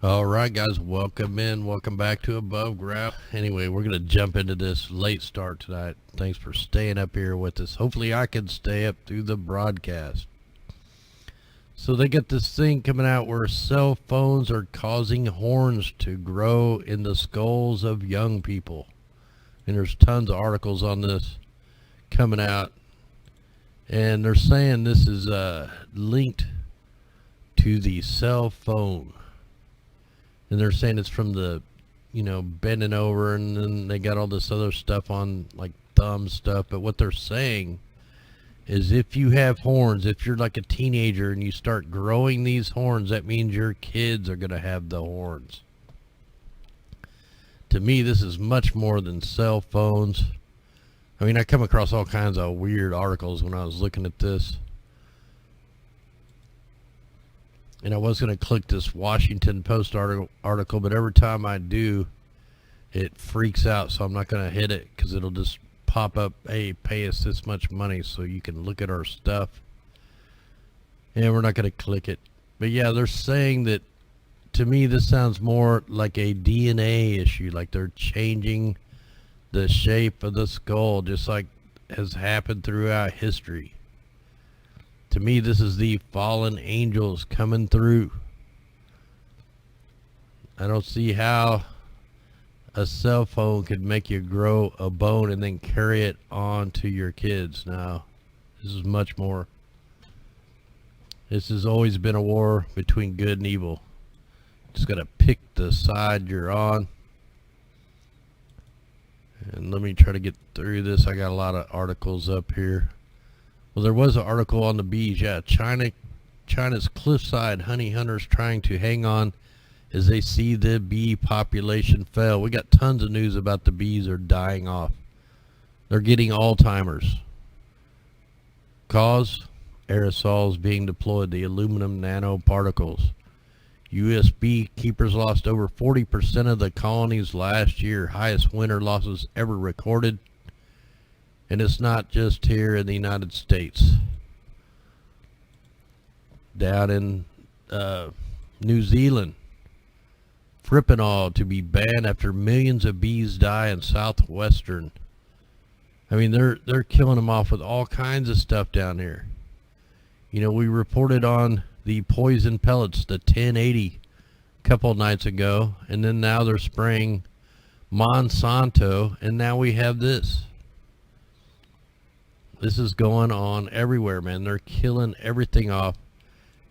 All right, guys, welcome back to Above Ground. Anyway, we're going to jump into this late start tonight. Thanks for staying up here with us. Hopefully I can stay up through the broadcast. So they got this thing coming out where cell phones are causing horns to grow in the skulls of young people. And there's tons of articles on this coming out. And they're saying this is linked to the cell phone. And they're saying it's from the, bending over, and then they got all this other stuff on, like thumb stuff. But what they're saying is if you have horns, if you're like a teenager and you start growing these horns, that means your kids are going to have the horns. To me, this is much more than cell phones. I mean, I come across all kinds of weird articles when I was looking at this. And I was going to click this Washington Post article, but every time I do, it freaks out. So I'm not going to hit it because it'll just pop up, hey, pay us this much money so you can look at our stuff. And we're not going to click it. But yeah, they're saying that, to me, this sounds more like a DNA issue. Like they're changing the shape of the skull, just like has happened throughout history. To me, this is the fallen angels coming through. I don't see how a cell phone could make you grow a bone and then carry it on to your kids. Now, this is much more. This has always been a war between good and evil. Just got to pick the side you're on. And let me try to get through this. I got a lot of articles up here. Well, there was an article on the bees. Yeah, China's cliffside honey hunters trying to hang on as they see the bee population fail. We got tons of news about the bees are dying off. They're getting Alzheimer's. Cause? Aerosols being deployed, the aluminum nanoparticles. U.S. beekeepers lost over 40% of the colonies last year, highest winter losses ever recorded. And it's not just here in the United States. Down in New Zealand, Fipronil to be banned after millions of bees die in southwestern. I mean, they're killing them off with all kinds of stuff down here. We reported on the poison pellets, the 1080, a couple nights ago, and then now they're spraying Monsanto, and now we have this. This is going on everywhere, man. They're killing everything off.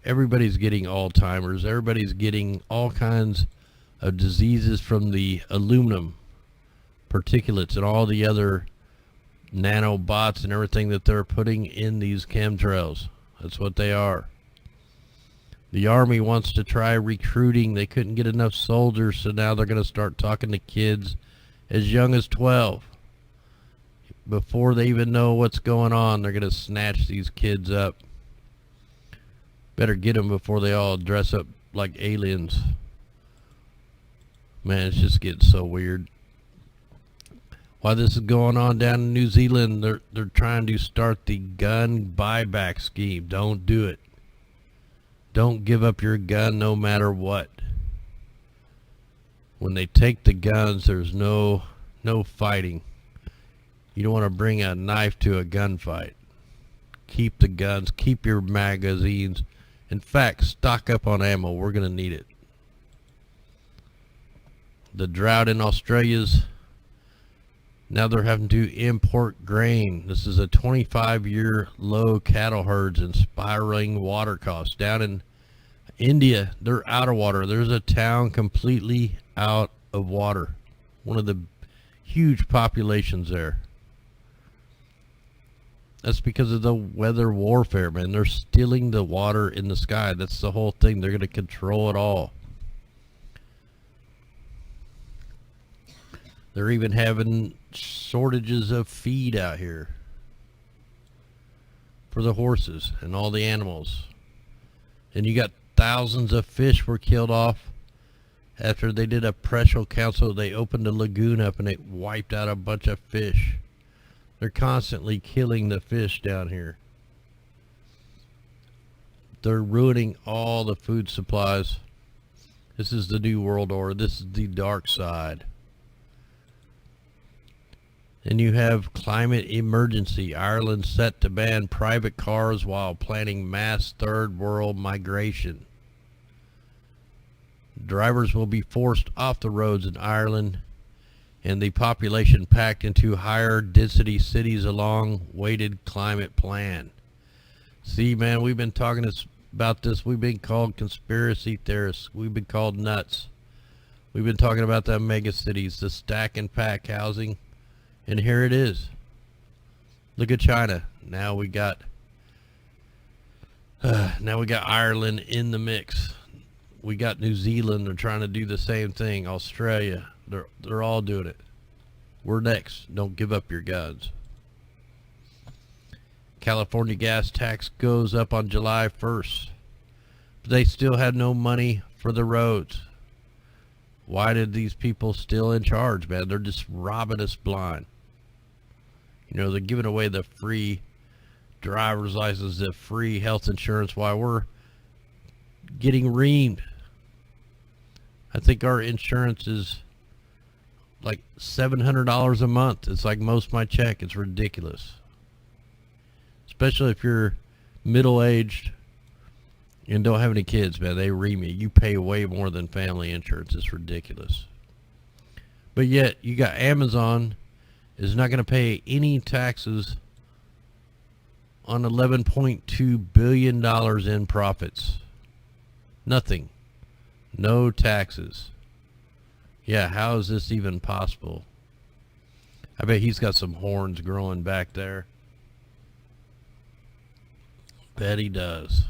Everybody's getting Alzheimer's. Everybody's getting all kinds of diseases from the aluminum particulates and all the other nanobots and everything that they're putting in these chemtrails. That's what they are. The Army wants to try recruiting. They couldn't get enough soldiers, so now they're going to start talking to kids as young as 12. Before they even know what's going on, they're going to snatch these kids up. Better get them before they all dress up like aliens. Man, it's just getting so weird. While this is going on down in New Zealand, they're trying to start the gun buyback scheme. Don't do it. Don't give up your gun no matter what. When they take the guns, there's no fighting. You don't want to bring a knife to a gunfight. Keep the guns, keep your magazines. In fact, stock up on ammo. We're going to need it. The drought in Australia's, now they're having to import grain. This is a 25-year low cattle herds and spiraling water costs. Down in India, they're out of water. There's a town completely out of water. One of the huge populations there. That's because of the weather warfare, man. They're stealing the water in the sky. That's the whole thing. They're going to control it all. They're even having shortages of feed out here for the horses and all the animals. And you got thousands of fish were killed off after they did a pressure council. They opened a lagoon up and it wiped out a bunch of fish. They're constantly killing the fish down here. They're ruining all the food supplies. This is the new world order. This is the dark side. And you have climate emergency. Ireland set to ban private cars while planning mass third world migration. Drivers will be forced off the roads in Ireland, and the population packed into higher density cities along weighted climate plan. See, man, we've been talking about this. We've been called conspiracy theorists. We've been called nuts. We've been talking about the mega cities, the stack and pack housing, and here it is. Look at China. Now we got Ireland in the mix. We got New Zealand. They're trying to do the same thing. Australia. They're all doing it. We're next. Don't give up your guns. California gas tax goes up on July 1st. But they still have no money for the roads. Why did these people still in charge, man? They're just robbing us blind. You know, they're giving away the free driver's license, the free health insurance while we're getting reamed. I think our insurance is like $700 a month. It's like most of my check. It's ridiculous. Especially if you're middle-aged and don't have any kids, man. They ream you. You pay way more than family insurance. It's ridiculous. But yet, you got Amazon is not going to pay any taxes on $11.2 billion in profits. Nothing. No taxes. Yeah, how is this even possible? I bet he's got some horns growing back there. Bet he does.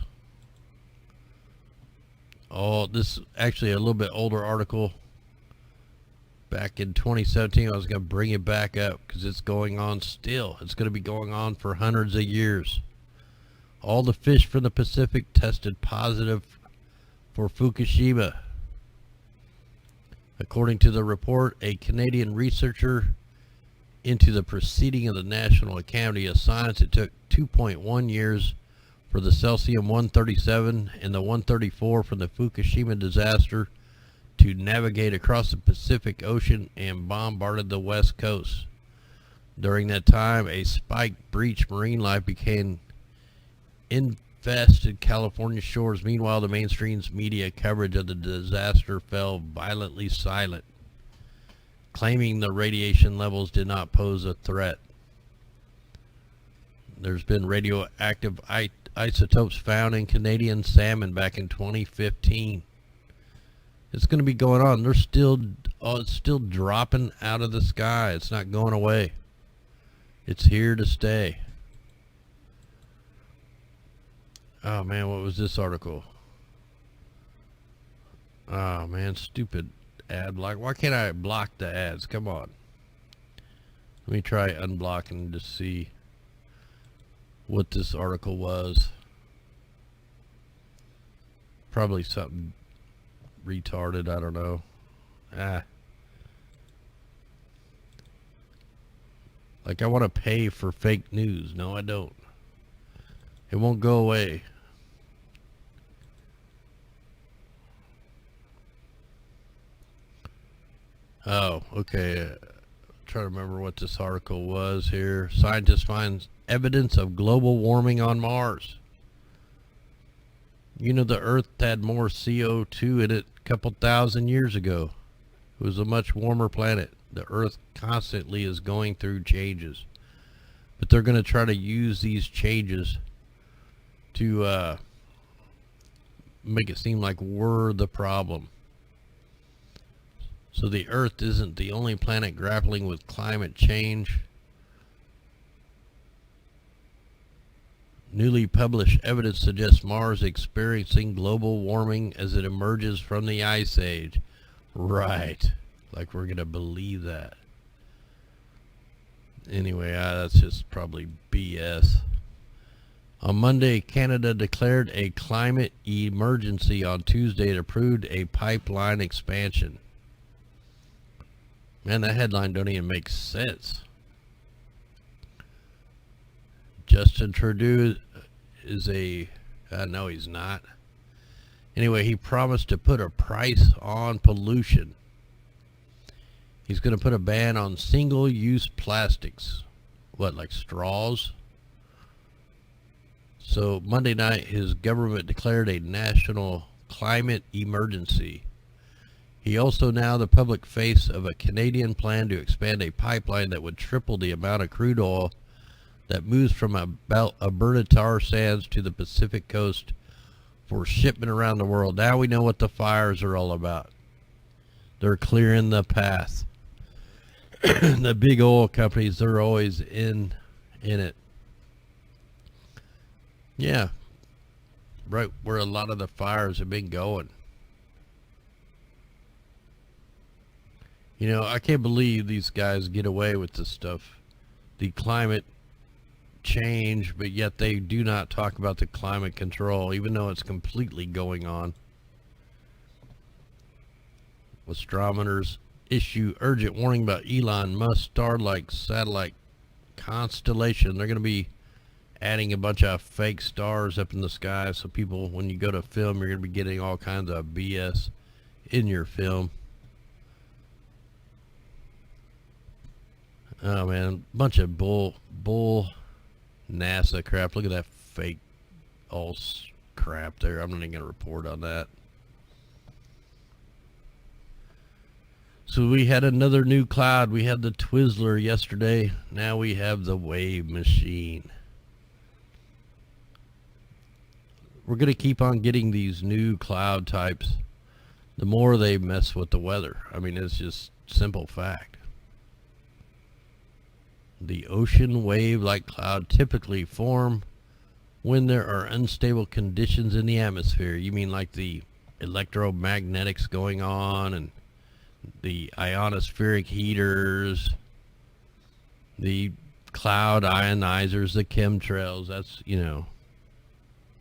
Oh, this is actually a little bit older article. Back in 2017, I was going to bring it back up because it's going on still. It's going to be going on for hundreds of years. All the fish from the Pacific tested positive for Fukushima. According to the report, a Canadian researcher into the proceeding of the National Academy of Science, it took 2.1 years for the Cesium-137 and the 134 from the Fukushima disaster to navigate across the Pacific Ocean and bombarded the West Coast. During that time, a spike breached marine life became infested California shores. Meanwhile, the mainstream media coverage of the disaster fell violently silent, claiming the radiation levels did not pose a threat. There's been radioactive isotopes found in Canadian salmon back in 2015. It's going to be going on. It's still dropping out of the sky. It's not going away. It's here to stay. Oh man, what was this article? Oh man, stupid ad block. Why can't I block the ads? Come on. Let me try unblocking to see what this article was. Probably something retarded, I don't know. Like I want to pay for fake news. No, I don't. It won't go away. Oh, okay. Trying to remember what this article was here. Scientists find evidence of global warming on Mars. You know, the Earth had more CO2 in it a couple thousand years ago. It was a much warmer planet. The Earth constantly is going through changes. But they're going to try to use these changes to make it seem like we're the problem. So the Earth isn't the only planet grappling with climate change. Newly published evidence suggests Mars experiencing global warming as it emerges from the Ice Age. Right. Like we're going to believe that. Anyway, that's just probably BS. On Monday, Canada declared a climate emergency. On Tuesday, it approved a pipeline expansion. Man, that headline don't even make sense. Justin Trudeau is no, he's not. Anyway, he promised to put a price on pollution. He's going to put a ban on single-use plastics. What, like straws? So Monday night, his government declared a national climate emergency. He also now the public face of a Canadian plan to expand a pipeline that would triple the amount of crude oil that moves from Alberta tar sands to the Pacific coast for shipment around the world. Now we know what the fires are all about. They're clearing the path. The big oil companies, they're always in it. Yeah, right where a lot of the fires have been going. You know, I can't believe these guys get away with this stuff. The climate change, but yet they do not talk about the climate control, even though it's completely going on. Astronomers issue urgent warning about Elon Musk Starlink satellite constellation. They're going to be adding a bunch of fake stars up in the sky, so people, when you go to film, you're going to be getting all kinds of BS in your film. Oh man, bunch of bull NASA crap. Look at that fake all crap there. I'm not even going to report on that. So we had another new cloud. We had the Twizzler yesterday. Now we have the wave machine. We're going to keep on getting these new cloud types. The more they mess with the weather. I mean, it's just simple fact. The ocean wave-like cloud typically form when there are unstable conditions in the atmosphere. You mean like the electromagnetics going on and the ionospheric heaters, the cloud ionizers, the chemtrails. That's, you know,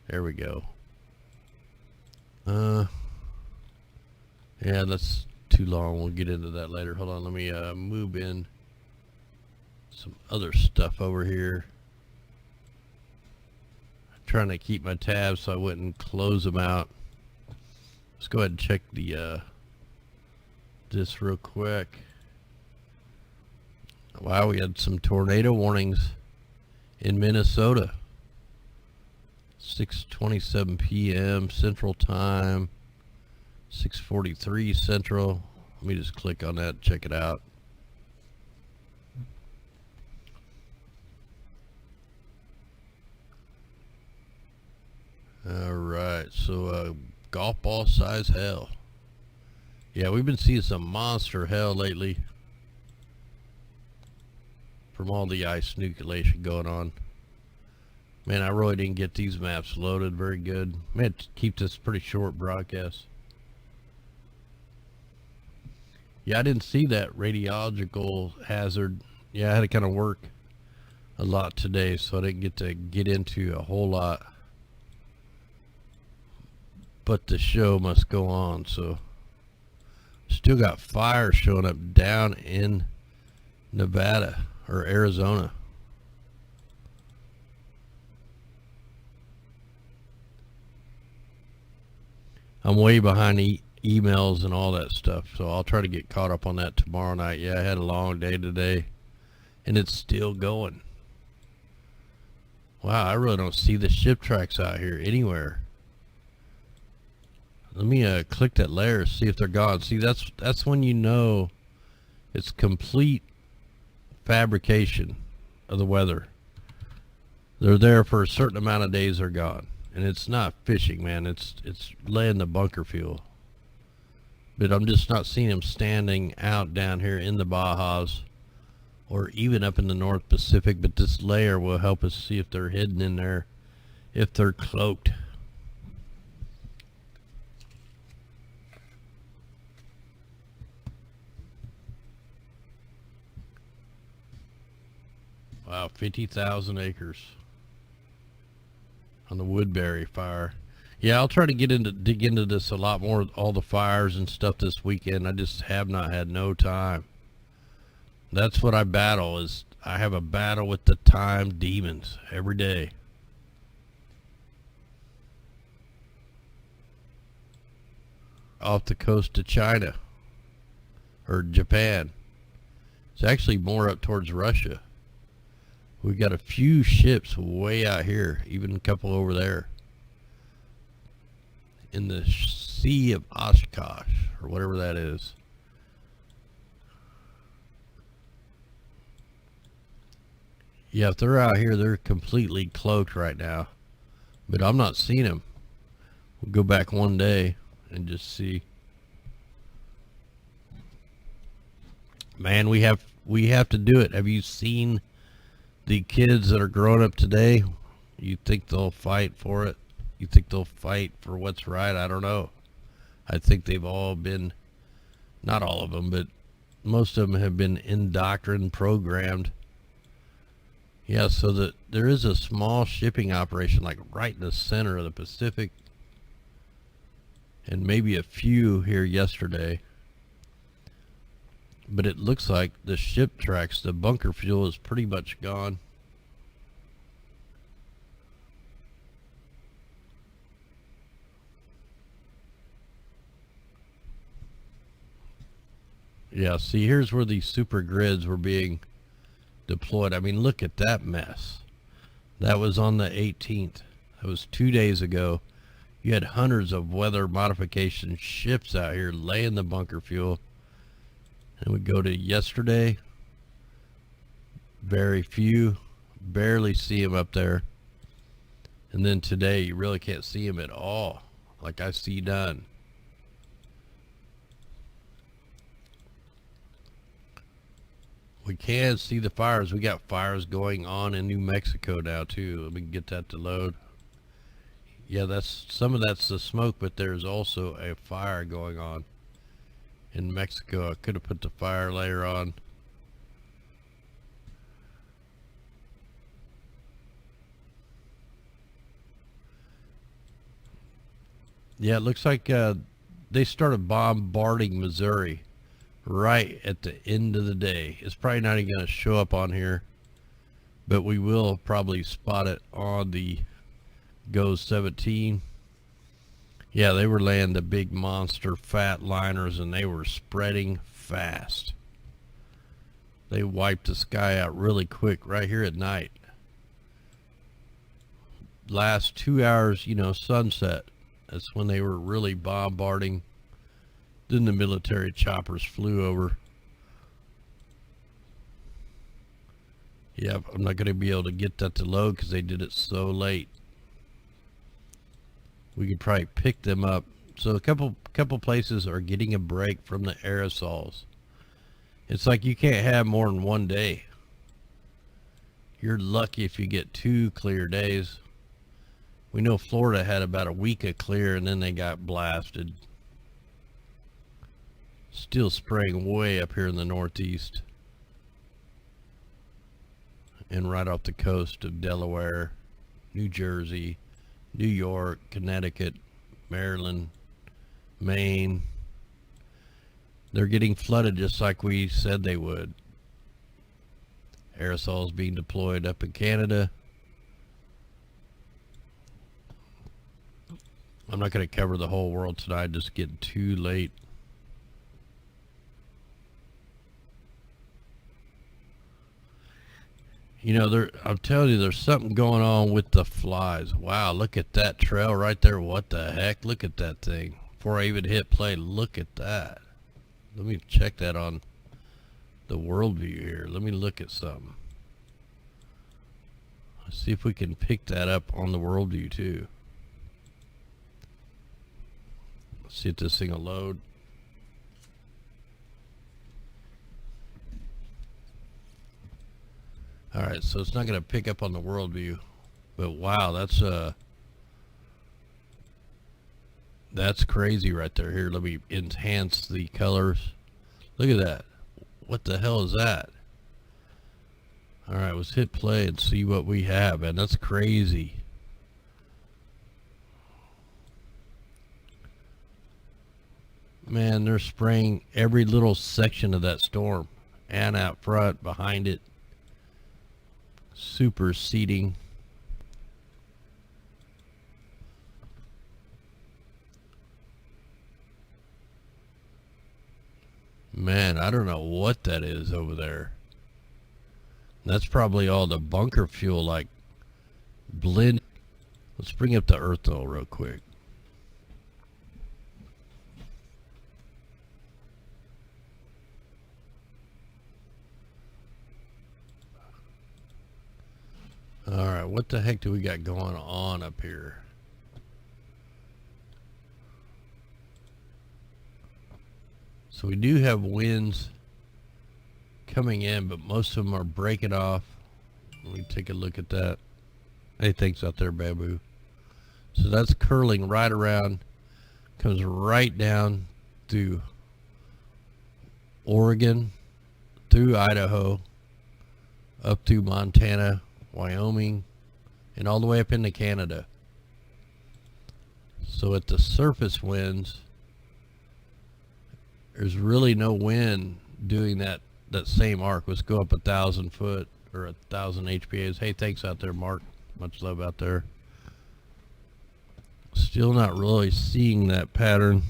there we go. Yeah, that's too long. We'll get into that later. Hold on, let me move in some other stuff over here. I'm trying to keep my tabs so I wouldn't close them out. Let's go ahead and check the this real quick. Wow, we had some tornado warnings in Minnesota. 6:27 p.m. Central Time, 6:43 Central. Let me just click on that and check it out. Alright, so golf ball size hail. Yeah, we've been seeing some monster hail lately from all the ice nucleation going on. Man, I really didn't get these maps loaded very good. Man, keep this pretty short broadcast. Yeah, I didn't see that radiological hazard. Yeah, I had to kind of work a lot today, so I didn't get to get into a whole lot. But the show must go on, so still got fire showing up down in Nevada or Arizona. I'm way behind emails and all that stuff, so I'll try to get caught up on that tomorrow night. Yeah, I had a long day today, and it's still going. Wow, I really don't see the ship tracks out here anywhere. Let me click that layer, see if they're gone. See, that's when you know it's complete fabrication of the weather. They're there for a certain amount of days, they're gone. And it's not fishing, man. It's laying the bunker fuel. But I'm just not seeing them standing out down here in the Bajas or even up in the North Pacific. But this layer will help us see if they're hidden in there, if they're cloaked. Wow, 50,000 acres on the Woodbury fire. Yeah, I'll try to dig into this a lot more, all the fires and stuff this weekend. I just have not had no time. That's what I battle, is I have a battle with the time demons every day. off the coast of China or Japan. It's actually more up towards Russia. We got a few ships way out here, even a couple over there in the Sea of Oshkosh or whatever that is. Yeah, if they're out here, they're completely cloaked right now, but I'm not seeing them. We'll go back one day and just see. Man, we have to do it. Have you seen the kids that are growing up today? You think they'll fight for it? You think they'll fight for what's right? I don't know. I think they've all been, not all of them, but most of them have been indoctrined, programmed. Yeah, so that there is a small shipping operation like right in the center of the Pacific, and maybe a few here yesterday. But it looks like the ship tracks, the bunker fuel is pretty much gone. Yeah, see, here's where these super grids were being deployed. I mean, look at that mess. That was on the 18th. That was 2 days ago. You had hundreds of weather modification ships out here laying the bunker fuel. And we go to yesterday. Very few. Barely see them up there. And then today, you really can't see them at all. Like I see none. We can see the fires. We got fires going on in New Mexico now too. Let me get that to load. Yeah, that's some of that's the smoke, but there's also a fire going on in Mexico. I could have put the fire layer on. Yeah, it looks like they started bombarding Missouri right at the end of the day. It's probably not even going to show up on here, but we will probably spot it on the GOES 17. Yeah, they were laying the big monster fat liners, and they were spreading fast. They wiped the sky out really quick right here at night. Last 2 hours, you know, sunset. That's when they were really bombarding. Then the military choppers flew over. Yeah, I'm not going to be able to get that to load because they did it so late. We could probably pick them up. So a couple places are getting a break from the aerosols. It's like you can't have more than 1 day. You're lucky if you get 2 clear days. We know Florida had about a week of clear, and then they got blasted. Still spraying way up here in the northeast and right off the coast of Delaware, New Jersey, New York, Connecticut, Maryland, Maine. They're getting flooded just like we said they would. Aerosols being deployed up in Canada. I'm not going to cover the whole world tonight, just getting too late. You know, I'm telling you, there's something going on with the flies. Wow, look at that trail right there. What the heck? Look at that thing. Before I even hit play, look at that. Let me check that on the world view here. Let me look at something. Let's see if we can pick that up on the world view too. Let's see if this thing will load. Alright, so it's not going to pick up on the world view, but wow, that's crazy right there. Here, let me enhance the colors. Look at that. What the hell is that? Alright, let's hit play and see what we have, and that's crazy. Man, they're spraying every little section of that storm, and out front, behind it. Super seeding. Man, I don't know what that is over there. That's probably all the bunker fuel, like blend. Let's bring up the earth oil real quick. Alright, what the heck do we got going on up here? So we do have winds coming in, but most of them are breaking off. Let me take a look at that. Hey, thanks out there, Babu. So that's curling right around, comes right down through Oregon, through Idaho, up through Montana, Wyoming, and all the way up into Canada. So at the surface winds, there's really no wind doing that same arc. Let's go up 1,000 foot or 1,000 HPAs. Hey, thanks out there, Mark. Much love out there. Still not really seeing that pattern.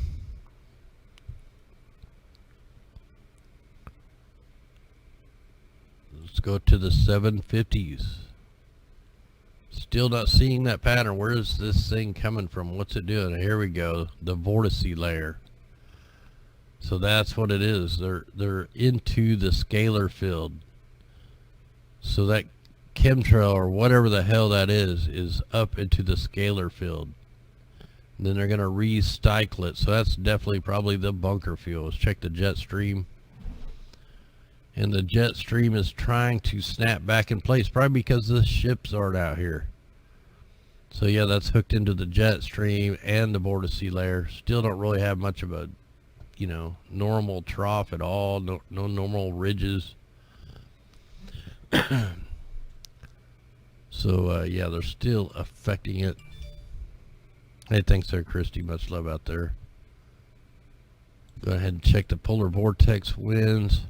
Let's go to the 750s. Still not seeing that pattern. Where is this thing coming from? What's it doing? Here we go. The vortice layer. So that's what it is. They're into the scalar field. So that chemtrail or whatever the hell that is up into the scalar field. And then they're going to recycle it. So that's definitely probably the bunker fuel. Let's check the jet stream. And the jet stream is trying to snap back in place, probably because the ships aren't out here. So yeah, that's hooked into the jet stream and the vortice layer. Still don't really have much of a, normal trough at all. No normal ridges. So yeah, they're still affecting it. Hey, thanks there, Christy. Much love out there. Go ahead and check the polar vortex winds.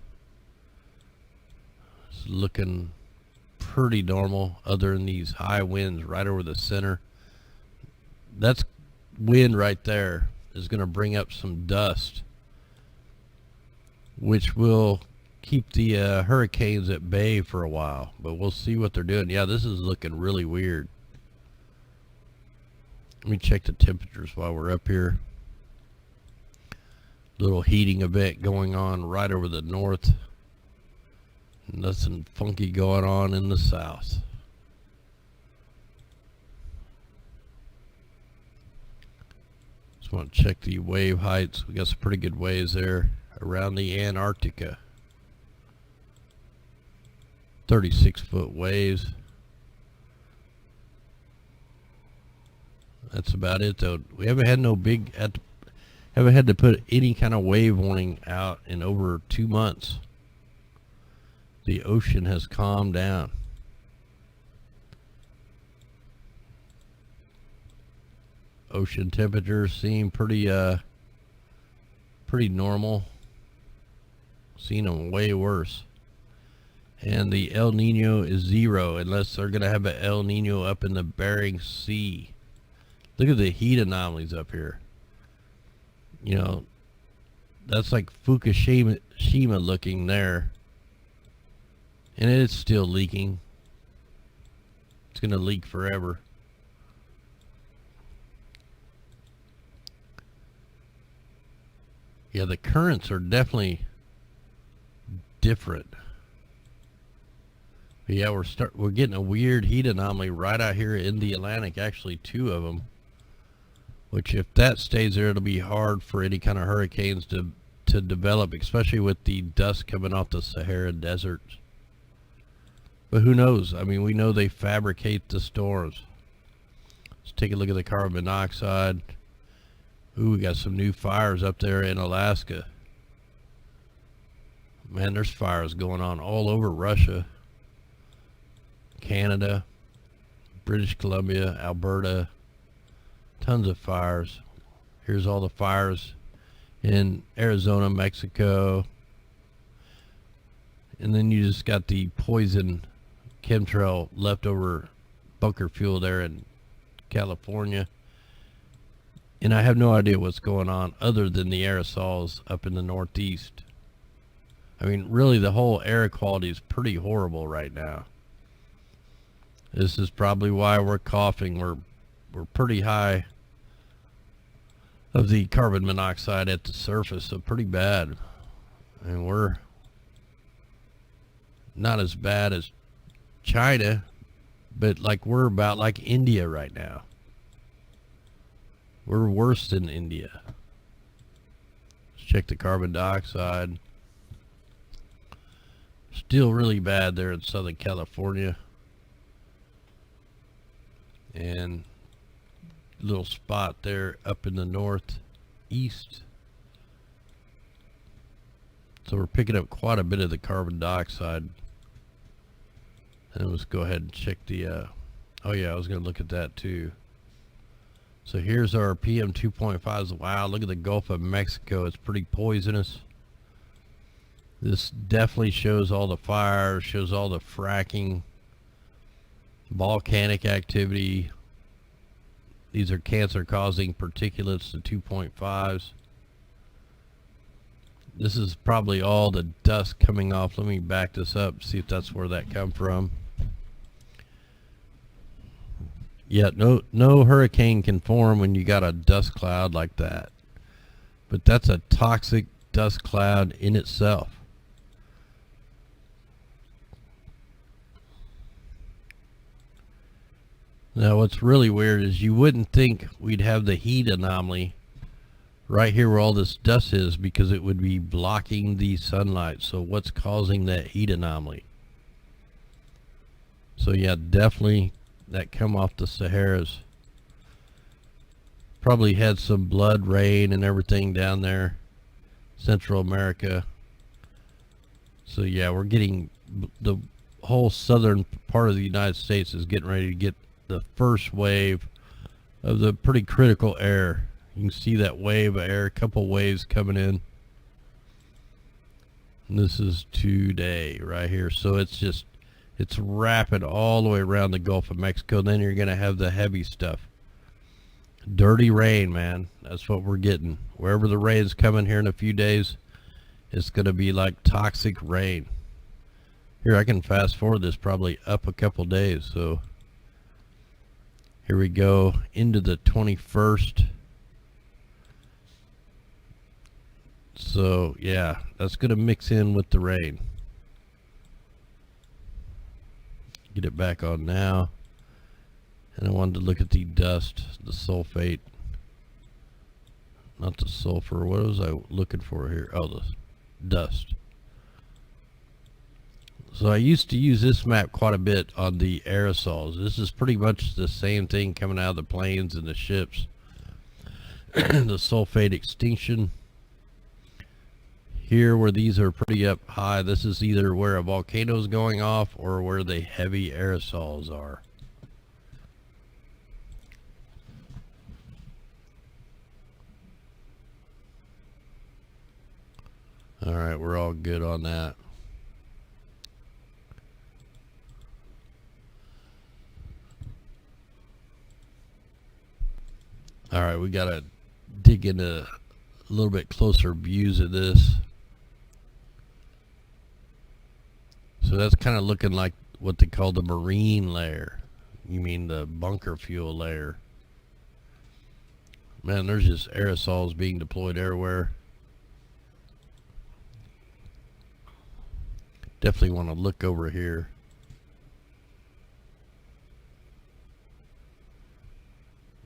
It's looking pretty normal other than these high winds right over the center. That's wind right there is going to bring up some dust, which will keep the hurricanes at bay for a while, but we'll see what they're doing. Yeah, this is looking really weird. Let me check the temperatures while we're up here. Little heating event going on right over the north. Nothing funky going on in the south. Just want to check the wave heights. We got some pretty good waves there around the Antarctica. 36-foot waves. That's about it though. We haven't had haven't had to put any kind of wave warning out in over 2 months. The ocean has calmed down. Ocean temperatures seem pretty normal. Seen them way worse. And the El Nino is 0 unless they're going to have an El Nino up in the Bering Sea. Look at the heat anomalies up here. That's like Fukushima looking there. And it's still leaking. It's going to leak forever. Yeah, the currents are definitely different. But yeah, we're getting a weird heat anomaly right out here in the Atlantic. Actually, 2 of them. Which, if that stays there, it'll be hard for any kind of hurricanes to develop, especially with the dust coming off the Sahara Desert. But who knows? I mean, we know they fabricate the storms. Let's take a look at the carbon monoxide. Ooh, we got some new fires up there in Alaska. Man, there's fires going on all over Russia, Canada, British Columbia, Alberta. Tons of fires. Here's all the fires in Arizona, Mexico. And then you just got the poison chemtrail leftover bunker fuel there in California. And I have no idea what's going on other than the aerosols up in the Northeast. mean, really, the whole air quality is pretty horrible right now. This is probably why we're coughing. We're pretty high of the carbon monoxide at the surface, so pretty bad. And we're not as bad as China, but like we're about like India right now. We're worse than India. Let's check the carbon dioxide. Still really bad there in Southern California. And a little spot there up in the northeast. So we're picking up quite a bit of the carbon dioxide. And let's go ahead and check the, oh yeah, I was going to look at that too. So here's our PM 2.5s. Wow, look at the Gulf of Mexico. It's pretty poisonous. This definitely shows all the fires, shows all the fracking, volcanic activity. These are cancer-causing particulates, the 2.5s. This is probably all the dust coming off. Let me back this up, see if that's where that come from. Yeah, no hurricane can form when you got a dust cloud like that. But that's a toxic dust cloud in itself. Now what's really weird is you wouldn't think we'd have the heat anomaly right here where all this dust is, because it would be blocking the sunlight. So what's causing that heat anomaly? So yeah, definitely that come off the Saharas. Probably had some blood rain and everything down there, Central America. So yeah, we're getting, the whole southern part of the United States is getting ready to get the first wave of the pretty critical air. You can see that wave of air, a couple waves coming in. And this is today right here. So it's rapid all the way around the Gulf of Mexico. Then you're going to have the heavy stuff. Dirty rain, man. That's what we're getting. Wherever the rain's coming here in a few days, it's going to be like toxic rain. Here, I can fast forward this probably up a couple days. So here we go into the 21st. So yeah, that's going to mix in with the rain. Get it back on now. And I wanted to look at the dust, the sulfate, not the sulfur. What was I looking for here? Oh, the dust. So I used to use this map quite a bit on the aerosols. This is pretty much the same thing coming out of the planes and the ships. The sulfate extinction. Here where these are pretty up high, this is either where a volcano is going off or where the heavy aerosols are. Alright, we're all good on that. Alright, we gotta dig into a little bit closer views of this. So that's kind of looking like what they call the marine layer. You mean the bunker fuel layer. Man, there's just aerosols being deployed everywhere. Definitely want to look over here.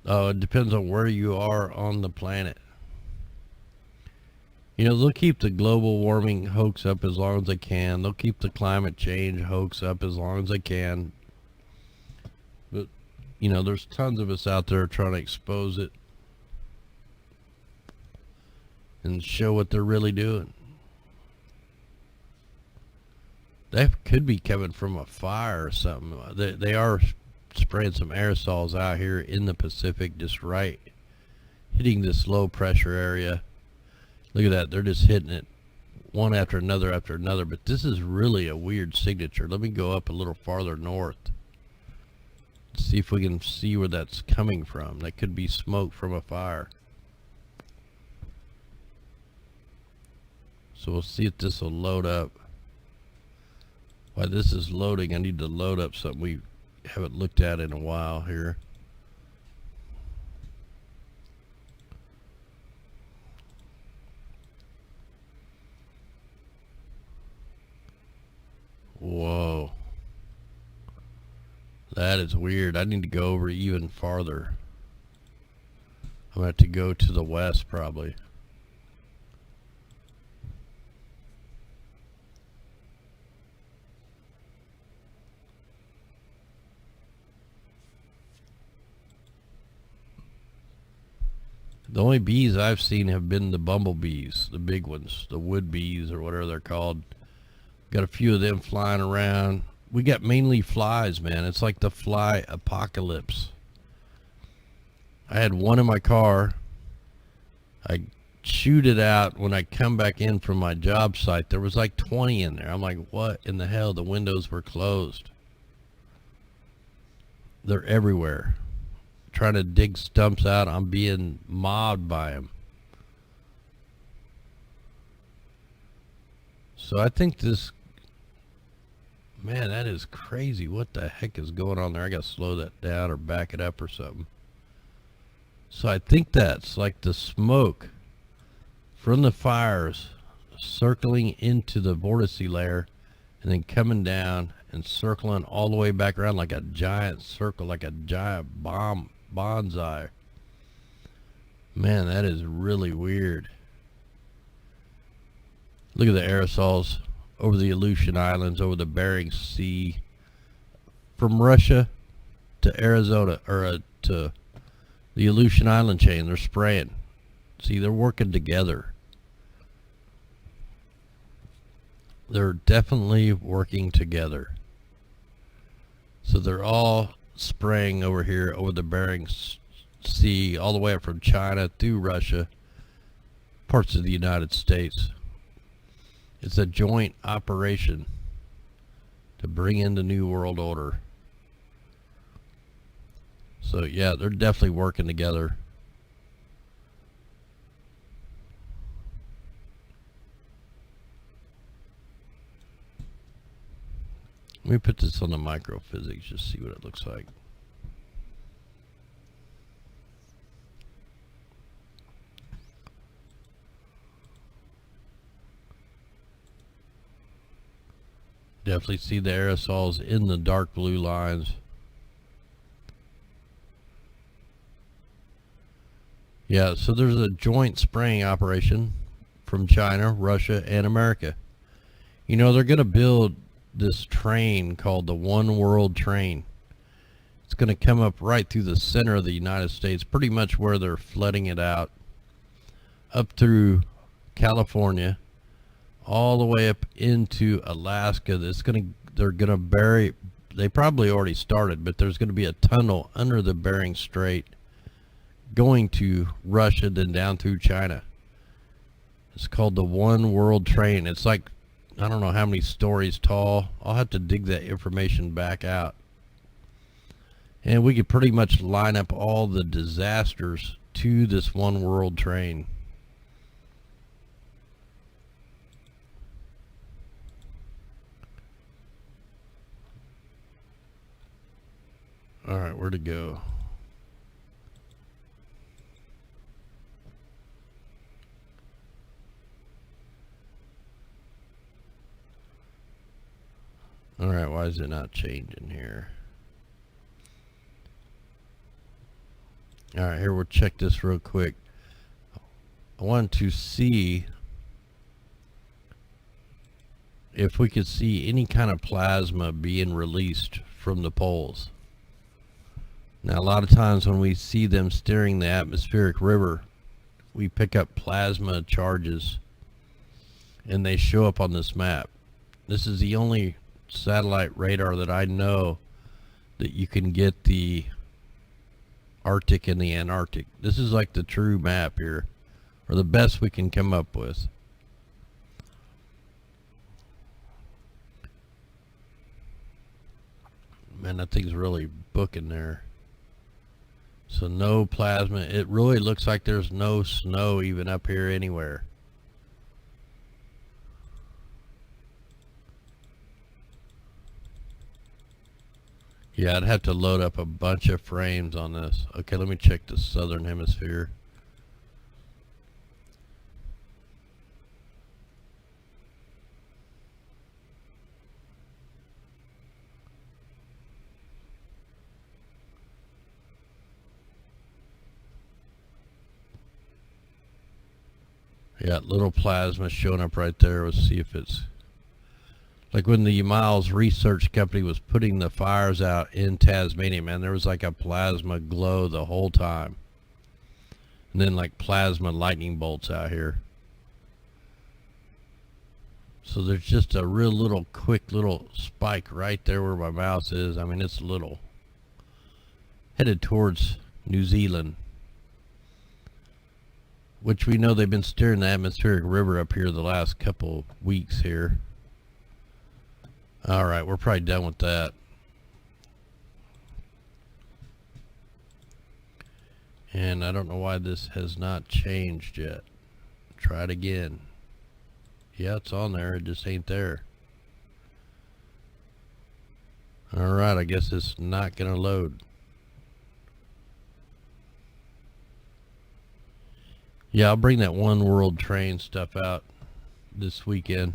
Oh, it depends on where you are on the planet. You know, they'll keep the global warming hoax up as long as they can. They'll keep the climate change hoax up as long as they can. But, you know, there's tons of us out there trying to expose it and show what they're really doing. That could be coming from a fire or something. They are spraying some aerosols out here in the Pacific, just right, hitting this low pressure area. Look at that, they're just hitting it one after another after another. But this is really a weird signature. Let me go up a little farther north. See if we can see where that's coming from. That could be smoke from a fire. So we'll see if this will load up. While this is loading, I need to load up something we haven't looked at in a while here. Whoa. That is weird. I need to go over even farther. I'm going to have to go to the west probably. The only bees I've seen have been the bumblebees, the big ones, the wood bees or whatever they're called. Got a few of them flying around. We got mainly flies, man. It's like the fly apocalypse. I had one in my car. I shoot it out. When I come back in from my job site, there was like 20 in there. I'm like, what in the hell? The windows were closed. They're everywhere. Trying to dig stumps out. I'm being mobbed by them. So I think this, man, that is crazy. What the heck is going on there? I got to slow that down or back it up or something. So I think that's like the smoke from the fires circling into the vortice layer and then coming down and circling all the way back around like a giant circle, like a giant bonsai. Man, that is really weird. Look at the aerosols over the Aleutian Islands, over the Bering Sea, from Russia to Arizona, or to the Aleutian Island chain. They're spraying. See, they're working together. They're definitely working together. So they're all spraying over here, over the Bering Sea, all the way up from China through Russia, parts of the United States. It's a joint operation to bring in the New World Order. So yeah, they're definitely working together. Let me put this on the microphysics, just see what it looks like. Definitely see the aerosols in the dark blue lines. Yeah, so there's a joint spraying operation from China, Russia, and America. You know, they're going to build this train called the One World Train. It's going to come up right through the center of the United States, pretty much where they're flooding it out, up through California, all the way up into Alaska. They're going to bury, they probably already started, but there's going to be a tunnel under the Bering Strait going to Russia, then down through China. It's called the One World Train. It's like, I don't know how many stories tall. I'll have to dig that information back out. And we could pretty much line up all the disasters to this One World Train. All right, where to go? All right, why is it not changing here? All right, here we'll check this real quick. I want to see if we could see any kind of plasma being released from the poles. Now, a lot of times when we see them steering the atmospheric river, we pick up plasma charges and they show up on this map. This is the only satellite radar that I know that you can get the Arctic and the Antarctic. This is like the true map here, or the best we can come up with. Man, that thing's really booking there. So no plasma. It really looks like there's no snow even up here anywhere. Yeah, I'd have to load up a bunch of frames on this. Okay, let me check the southern hemisphere. Yeah, little plasma showing up right there. Let's see if it's like when the Miles Research Company was putting the fires out in Tasmania, man, there was like a plasma glow the whole time. And then like plasma lightning bolts out here. So there's just a real little quick little spike right there where my mouse is. I mean, it's little. Headed towards New Zealand, which we know they've been steering the atmospheric river up here the last couple weeks here. All right, we're probably done with that. And I don't know why this has not changed yet. Try it again. Yeah, it's on there. It just ain't there. All right, I guess it's not going to load. Yeah, I'll bring that One World Train stuff out this weekend.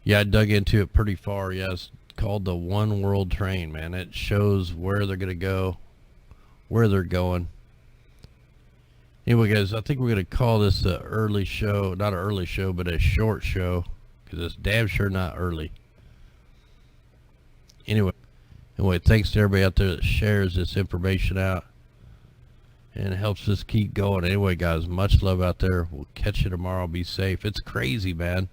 Yeah, I dug into it pretty far. Yeah, it's called the One World Train, man. It shows where they're going to go, where they're going. Anyway, guys, I think we're going to call this an early show. Not an early show, but a short show, because it's damn sure not early. Anyway, thanks to everybody out there that shares this information out and helps us keep going. Anyway, guys, much love out there. We'll catch you tomorrow. Be safe. It's crazy, man.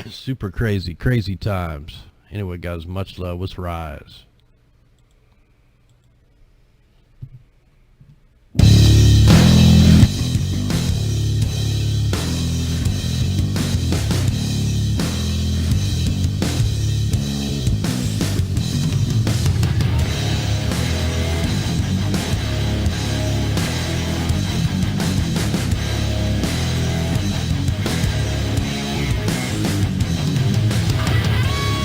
Super crazy times. Anyway, guys, much love. Let's rise.